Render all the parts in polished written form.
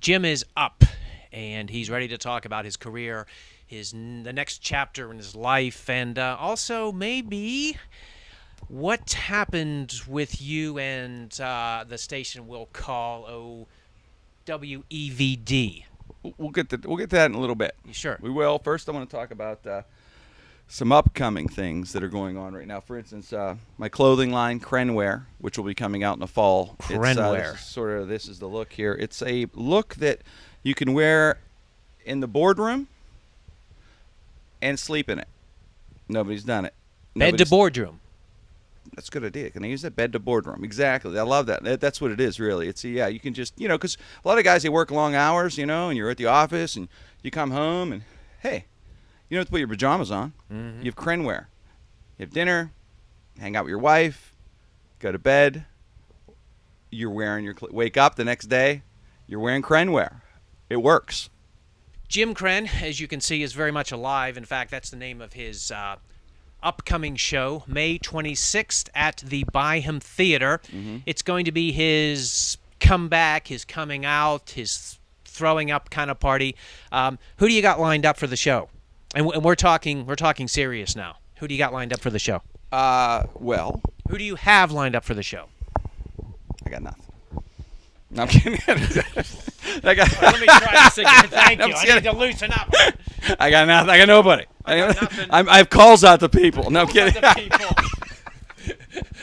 Jim is up, and he's ready to talk about his career, the next chapter in his life, and also maybe what happened with you and the station we'll call WEVD. We'll get to that in a little bit. Sure. We will. First, I want to talk about some upcoming things that are going on right now. For instance, my clothing line, Krenn, which will be coming out in the fall. Krenn. This is the look here. It's a look that you can wear in the boardroom and sleep in it. Nobody's done it. Bed to boardroom. That's a good idea. Can I use that? Bed to boardroom. Exactly. I love that. That's what it is, really. It's you can just, because a lot of guys, they work long hours, and you're at the office and you come home and, hey, you don't have to put your pajamas on. Mm-hmm. You have Krenn. You have dinner, hang out with your wife, go to bed. You're wearing wake up the next day, you're wearing Krenn. It works. Jim Krenn, as you can see, is very much alive. In fact, that's the name of his upcoming show, May 26th at the Byham Theater. Mm-hmm. It's going to be his comeback, his coming out, his throwing up kind of party. Who do you got lined up for the show? And we're talking serious now. Who do you got lined up for the show? Well, who do you have lined up for the show? I got nothing. No, I'm kidding. Let me try this again. Thank you. I need to loosen up. I got nothing. I got nobody. I got nothing. I have calls out to people. No, I'm kidding.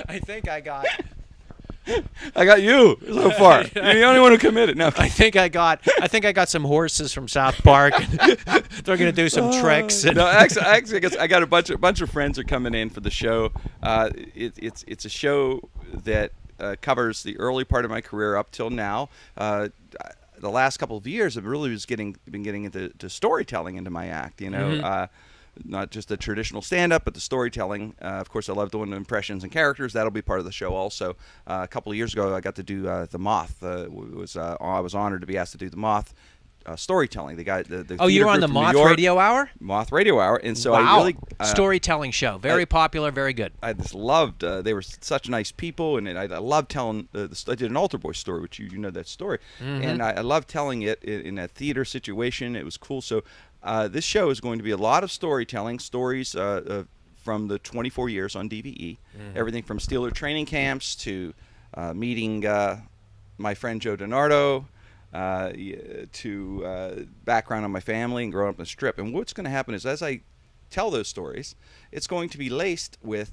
I think I got you so far. You're the only one who committed. No, I think I got some horses from South Park. They're going to do some tricks. No, actually, I got a bunch of friends are coming in for the show. It's a show that covers the early part of my career up till now. The last couple of years, I've really been getting into storytelling into my act. Mm-hmm. Not just the traditional stand-up, but the storytelling. Of course, I love doing impressions and characters. That'll be part of the show also. A couple of years ago, I got to do The Moth. I was honored to be asked to do The Moth. Storytelling. The guy. You were on the Moth Radio Hour? Moth Radio Hour, and so wow. I really storytelling show, very popular, very good. I just loved. They were such nice people, and I loved telling. I did an altar boy story, which you know that story, mm-hmm. and I loved telling it in that theater situation. It was cool. So this show is going to be a lot of storytelling, stories from the 24 years on DVE, mm-hmm. everything from Steeler training camps to meeting my friend Joe DiNardo. To background on my family and growing up in the Strip. And what's going to happen is, as I tell those stories, it's going to be laced with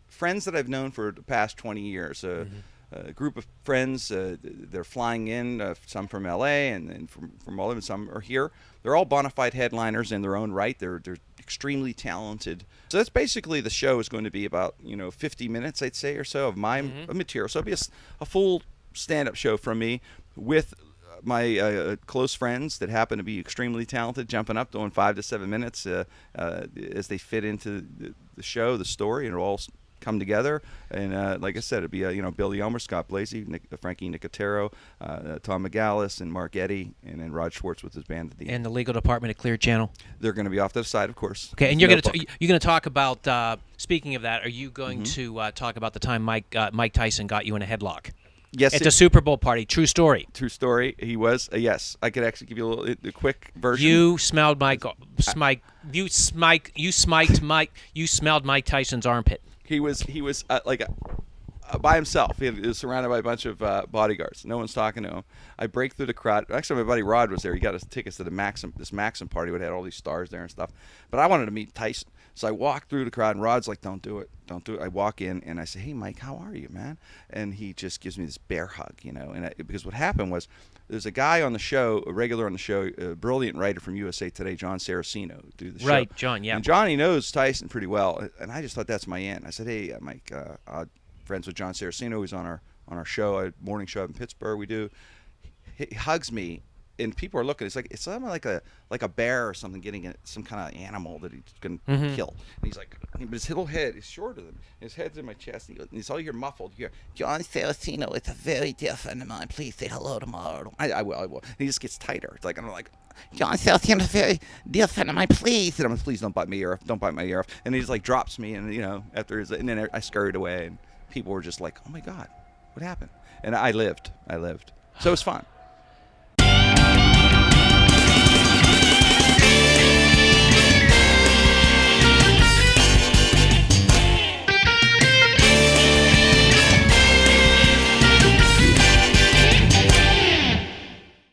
friends that I've known for the past 20 years. Mm-hmm. A group of friends, they're flying in, some from L.A. and from all over, some are here. They're all bona fide headliners in their own right. They're extremely talented. So that's basically the show is going to be about 50 minutes, I'd say, or so of my mm-hmm. material. So it'll be a full stand-up show from me with my close friends that happen to be extremely talented, jumping up, doing 5 to 7 minutes as they fit into the show, the story, and it'll all come together. And like I said, it'd be Billy Elmer, Scott Blasey, Frankie Nicotero, Tom McGallis, and Mark Eddy, and then Rod Schwartz with his band at the end. And the legal department at Clear Channel. They're going to be off to the side, of course. Okay, and you're going to talk about. Speaking of that, are you going mm-hmm. to talk about the time Mike Tyson got you in a headlock? Yes, it's a Super Bowl party. True story. True story. He was. Yes, I could actually give you a quick version. You smelled You smelled Mike Tyson's armpit. He was by himself. He was surrounded by a bunch of bodyguards. No one's talking to him. I break through the crowd. Actually, my buddy Rod was there. He got us tickets to this Maxim party. It had all these stars there and stuff. But I wanted to meet Tyson. So I walked through the crowd, and Rod's like, don't do it. Don't do it. I walk in, and I say, hey, Mike, how are you, man? And he just gives me this bear hug, because what happened was there's a guy on the show, a regular on the show, a brilliant writer from USA Today, John Saraceno, who do the show. Right, John, yeah. And Johnny knows Tyson pretty well, and I just thought that's my in. I said, hey, Mike, I'm friends with John Saraceno. He's on our show, our morning show in Pittsburgh we do. He hugs me, and people are looking. It's something like a bear or something getting at some kind of animal that he's going to mm-hmm. kill. And he's like, but his little head is shorter than his head's in my chest. And he's all you're muffled. You hear, John Saraceno, it's a very dear friend of mine. Please say hello tomorrow. I will. And he just gets tighter. It's like I'm like, John Saraceno, a very dear friend of mine. Please, and I'm like, please don't bite my ear off. Don't bite my ear off. And he just like drops me, and and then I scurried away, and people were just like, oh my God, what happened? And I lived. So it was fun.